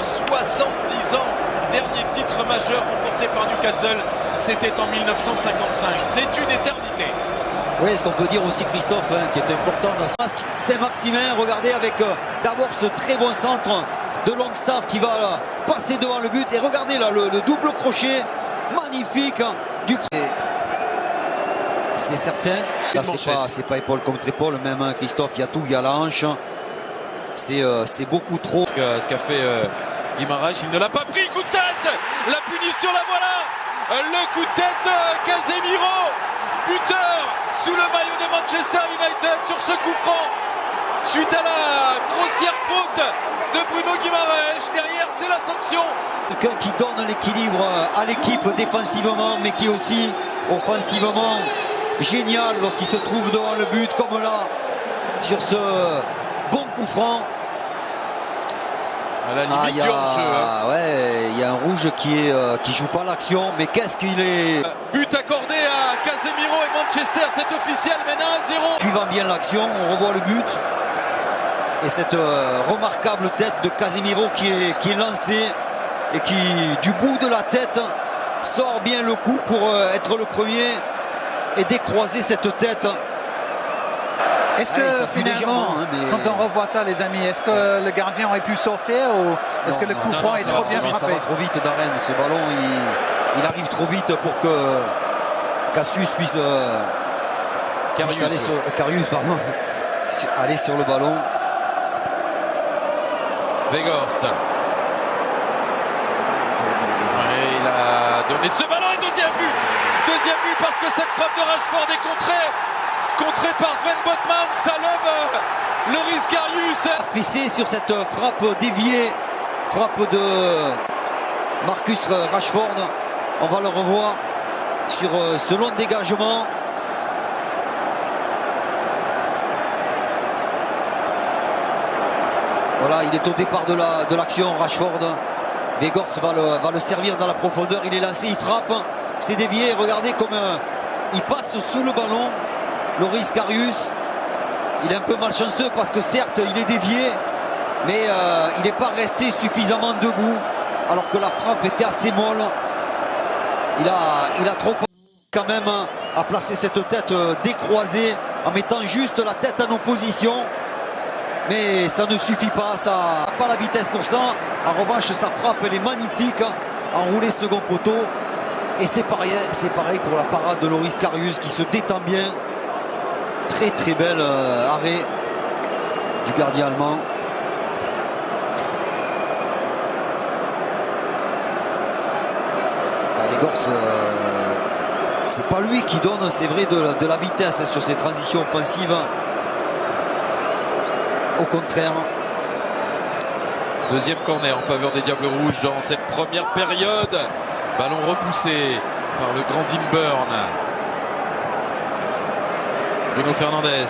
seulement 70 ans. Dernier titre majeur remporté par Newcastle, c'était en 1955. C'est une éternité. Oui, ce qu'on peut dire aussi, Christophe, qui est important dans ce match, c'est Maximin. Regardez avec d'abord ce très bon centre de Longstaff qui va passer devant le but. Et regardez là, le double crochet magnifique du frère. C'est certain. Là, c'est pas épaule contre épaule. Même Christophe, il y a tout, il y a la hanche. C'est beaucoup trop. Ce qu'a fait Guimaraes, il ne l'a pas pris. Coup de tête, la punition, la voilà. Le coup de tête de Casemiro, buteur sous le maillot de Manchester United sur ce coup franc. Suite à la grossière faute de Bruno Guimaraes, derrière c'est la sanction. Quelqu'un qui donne l'équilibre à l'équipe défensivement, mais qui est aussi offensivement génial lorsqu'il se trouve devant le but, comme là, sur ce bon coup franc. À la limite du hors-jeu. Ouais, il y a un rouge qui joue pas l'action, mais qu'est-ce qu'il est. But accordé à Casemiro et Manchester, c'est officiel, maintenant 1-0. Suivant bien l'action, on revoit le but. Et cette remarquable tête de Casemiro qui est lancée et qui, du bout de la tête, sort bien le coup pour être le premier et décroiser cette tête. Est-ce que finalement, quand on revoit ça, les amis, est-ce que le gardien aurait pu sortir ou est-ce que le coup franc est trop bien frappé? Ça va trop vite d'Arène, ce ballon, il arrive trop vite pour que Cassius puisse Karius, aller sur le ballon. Weghorst. Il a donné ce ballon et deuxième but. Deuxième but parce que cette frappe de Rashford est contrée par Sven Botman. Ça lobe Loris Karius. Fessé sur cette frappe déviée, frappe de Marcus Rashford. On va le revoir sur ce long dégagement. Voilà, il est au départ de l'action, Rashford. Weghorst va le servir dans la profondeur. Il est lancé, il frappe. C'est dévié. Regardez comme il passe sous le ballon. Loris Karius. Il est un peu malchanceux parce que certes, il est dévié. Mais il n'est pas resté suffisamment debout. Alors que la frappe était assez molle. Il a trop quand même à placer cette tête décroisée en mettant juste la tête en opposition. Mais ça ne suffit pas, ça n'a pas la vitesse pour ça. En revanche, sa frappe, elle est magnifique, enroulée second poteau. Et c'est pareil pour la parade de Loris Karius qui se détend bien. Très très bel arrêt du gardien allemand. Weghorst, c'est pas lui qui donne, c'est vrai, de la vitesse sur ses transitions offensives. Au contraire. Deuxième corner en faveur des Diables Rouges dans cette première période. Ballon repoussé par le grand Dean Burn. Bruno Fernandes.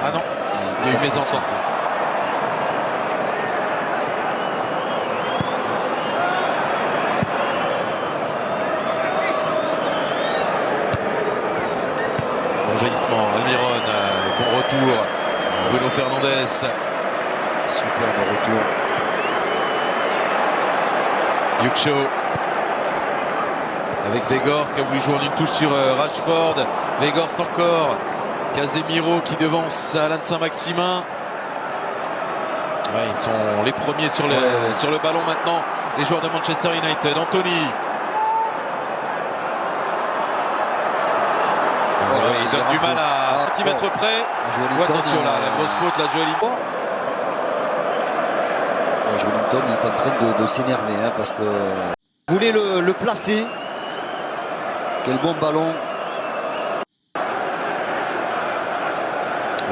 Ah non, il y a eu mésentente. Bon jaillissement, Almiron, bon retour. Bruno Fernandes. Superbe retour. Luke Shaw avec Weghorst qui a voulu jouer en une touche sur Rashford. Weghorst encore. Casemiro qui devance Alan Saint-Maximin. Ouais, ils sont les premiers sur le ballon maintenant, les joueurs de Manchester United. Anthony. Il donne du mal à 1 cm près. Attention là, la grosse faute, la Joelinton. Joelinton est en train de s'énerver parce que vous voulez le placer. Quel bon ballon.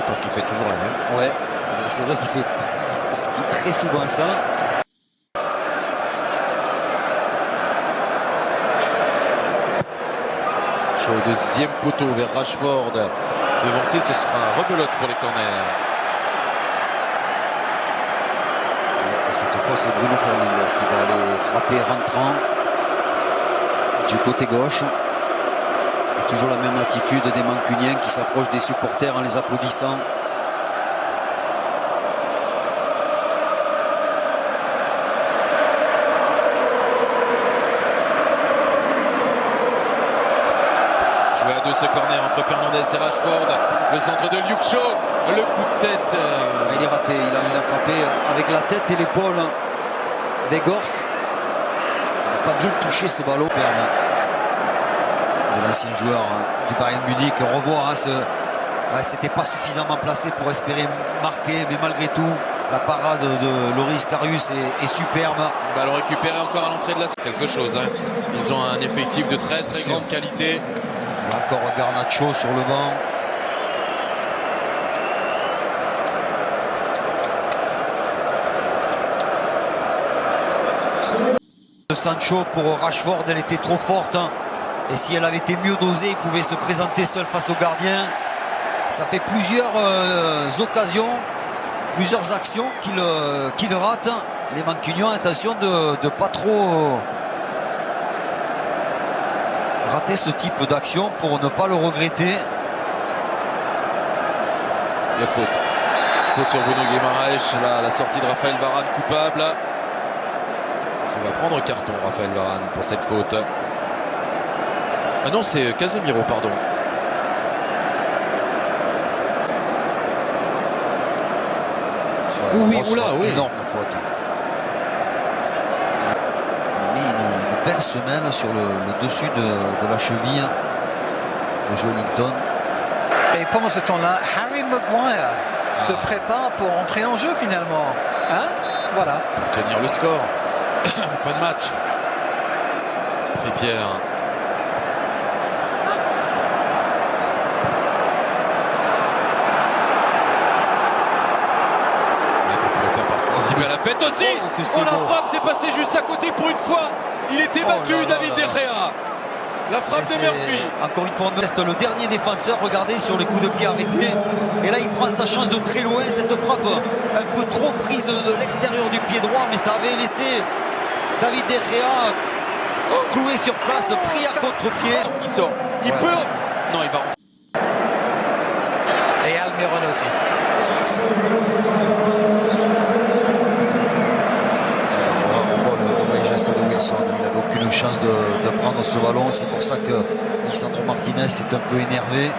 Parce qu'il fait toujours la même. Ouais, c'est vrai qu'il fait très souvent ça. Sur le deuxième poteau vers Rashford. Devancé, ce sera un rebelote pour les corners. Cette fois, c'est Bruno Fernandes qui va aller frapper rentrant du côté gauche. Et toujours la même attitude des Mancuniens qui s'approchent des supporters en les applaudissant. jouer à deux ce corner entre Fernandez et Rashford. Le centre de Luke Shaw. Le coup de tête. Il est raté. Il a frappé avec la tête et l'épaule. Weghorst n'a pas bien touché ce ballon. De l'ancien joueur du Bayern Munich. On revoit c'était pas suffisamment placé pour espérer marquer, mais malgré tout, la parade de Loris Karius est superbe. Ballon récupéré encore à l'entrée de la... Quelque chose, hein. Ils ont un effectif de très grande qualité. Il y a encore Garnacho sur le banc. Sancho pour Rashford, elle était trop forte. Et si elle avait été mieux dosée, il pouvait se présenter seul face au gardien. Ça fait plusieurs occasions, plusieurs actions qu'il rate. Les Mancunians, attention de ne pas trop rater ce type d'action pour ne pas le regretter. Il y a faute. Faute sur Bruno Guimaraes. Là, la sortie de Raphaël Varane coupable. Il va prendre carton, Raphaël Varane, pour cette faute. Ah non, c'est Casemiro, pardon. Oui, oula, oui. Énorme faute. Il a mis une belle semelle sur le dessus de la cheville de Joelinton. Et pendant ce temps-là, Harry Maguire se prépare pour entrer en jeu finalement. Hein, voilà. Pour tenir le score. Fin de match. Trippier. À la fête aussi. Oh, la frappe s'est passée juste à côté pour une fois. Il était battu, David De Gea. La frappe de Murphy. Encore une fois, on reste le dernier défenseur. Regardez sur les coups de pied arrêtés. Et là, il prend sa chance de très loin. Cette frappe un peu trop prise de l'extérieur du pied droit, mais ça avait laissé David De Gea cloué sur place, pris à contre-pied. Qui sort. Il peut. Non, il va rentrer. Et Almiron aussi. Le geste de Wilson, il n'avait aucune chance de prendre ce ballon, c'est pour ça que Lisandro Martinez est un peu énervé.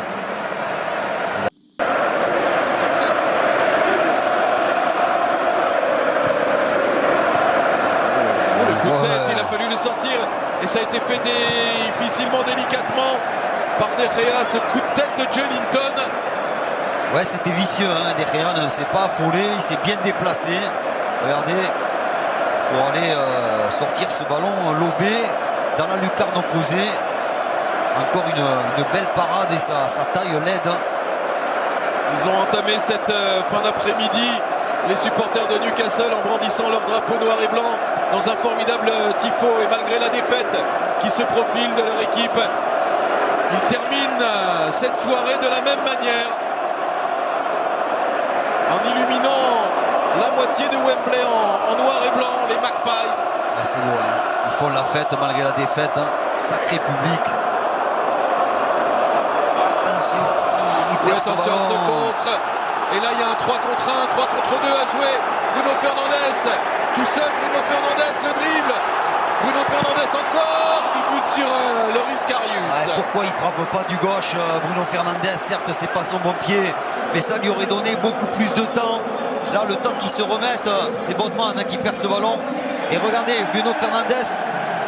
Le coup de tête, il a fallu le sortir et ça a été fait difficilement, délicatement par De Gea, ce coup de tête de Joelinton. Ouais, c'était vicieux, hein. De Gea ne s'est pas affolé, il s'est bien déplacé. Regardez, pour aller sortir ce ballon lobé dans la lucarne opposée. Encore une belle parade et sa taille l'aide. Ils ont entamé cette fin d'après-midi, les supporters de Newcastle, en brandissant leur drapeau noir et blanc dans un formidable tifo. Et malgré la défaite qui se profile de leur équipe, ils terminent cette soirée de la même manière, en illuminant la moitié de Wembley en noir et blanc, les Magpies. Ah, c'est beau, hein. Ils font la fête malgré la défaite, hein. Sacré public. Attention, attention à ce contre. Et là, il y a un 3 contre 1, 3 contre 2 à jouer. Bruno Fernandes, tout seul, Bruno Fernandes, le dribble. Bruno Fernandes encore, qui bute sur Loris Karius. Ouais, pourquoi il frappe pas du gauche, Bruno Fernandes? Certes, c'est pas son bon pied, mais ça lui aurait donné beaucoup plus de temps. Là, le temps qu'il se remette, c'est Bodman qui perd ce ballon. Et regardez, Bruno Fernandes,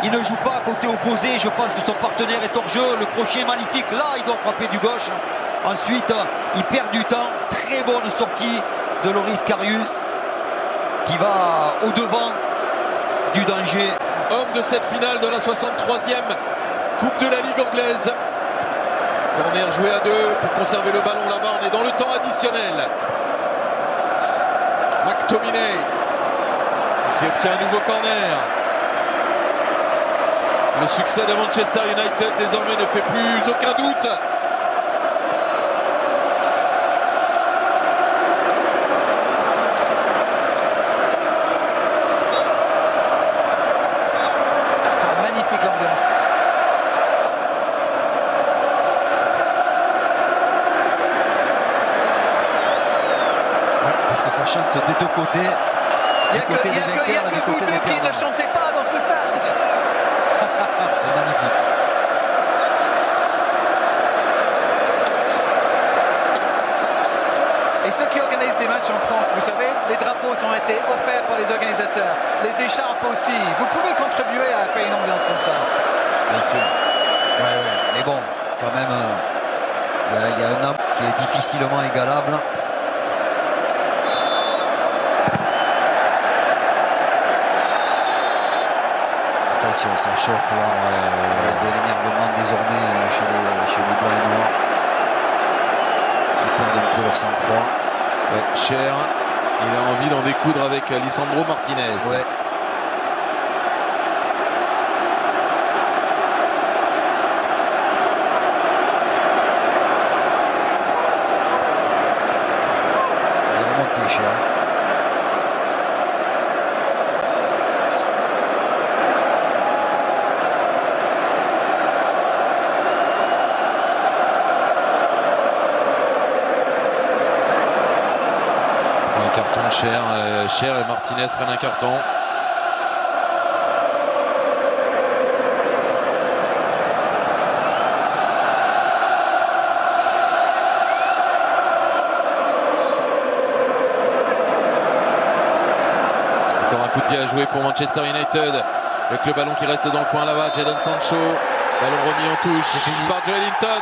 il ne joue pas à côté opposé. Je pense que son partenaire est hors jeu. Le crochet est magnifique. Là, il doit frapper du gauche. Ensuite, il perd du temps. Très bonne sortie de Loris Karius, qui va au-devant du danger. Homme de cette finale de la 63e Coupe de la Ligue anglaise. Corner joué à deux pour conserver le ballon là-bas. On est dans le temps additionnel. McTominay qui obtient un nouveau corner. Le succès de Manchester United désormais ne fait plus aucun doute. Magnifique ambiance. Parce que ça chante des deux côtés. Il n'y a que vous deux qui ne chantez pas dans ce stade. C'est magnifique. ceux qui organisent des matchs en France, vous savez, les drapeaux ont été offerts par les organisateurs, les écharpes aussi. Vous pouvez contribuer à faire une ambiance comme ça. Bien sûr. Ouais. Mais bon, quand même, il y a un homme qui est difficilement égalable. Attention, ça chauffe là. Il y a de l'énervement désormais chez les Blancs et Noirs, qui perdent un peu leur sang-froid. Ouais, Cher, il a envie d'en découdre avec Lisandro Martinez. Ouais. Il est remonté, Cher. Un carton Cher et Martinez prennent un carton. Encore un coup de pied à jouer pour Manchester United avec le ballon qui reste dans le coin là-bas. Jadon Sancho, ballon remis en touche par Joe Linton.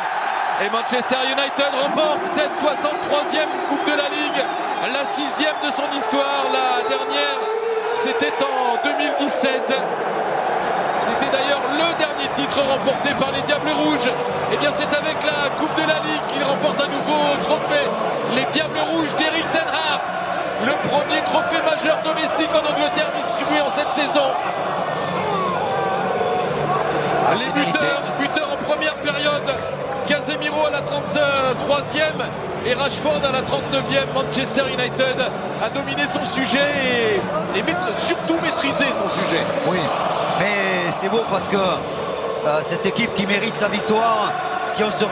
Et Manchester United remporte cette 63e Coupe de la Ligue, la 6e de son histoire. La dernière, c'était en 2017. C'était d'ailleurs le dernier titre remporté par les Diables Rouges. Et bien c'est avec la Coupe de la Ligue qu'il remporte un nouveau trophée. Les Diables Rouges d'Eric Ten Hag, le premier trophée majeur domestique en Angleterre distribué en cette saison. Les buteurs en première période, Casemiro à la 33e et Rashford à la 39e. Manchester United a dominé son sujet et surtout maîtrisé son sujet. Oui, mais c'est beau parce que cette équipe qui mérite sa victoire, si on se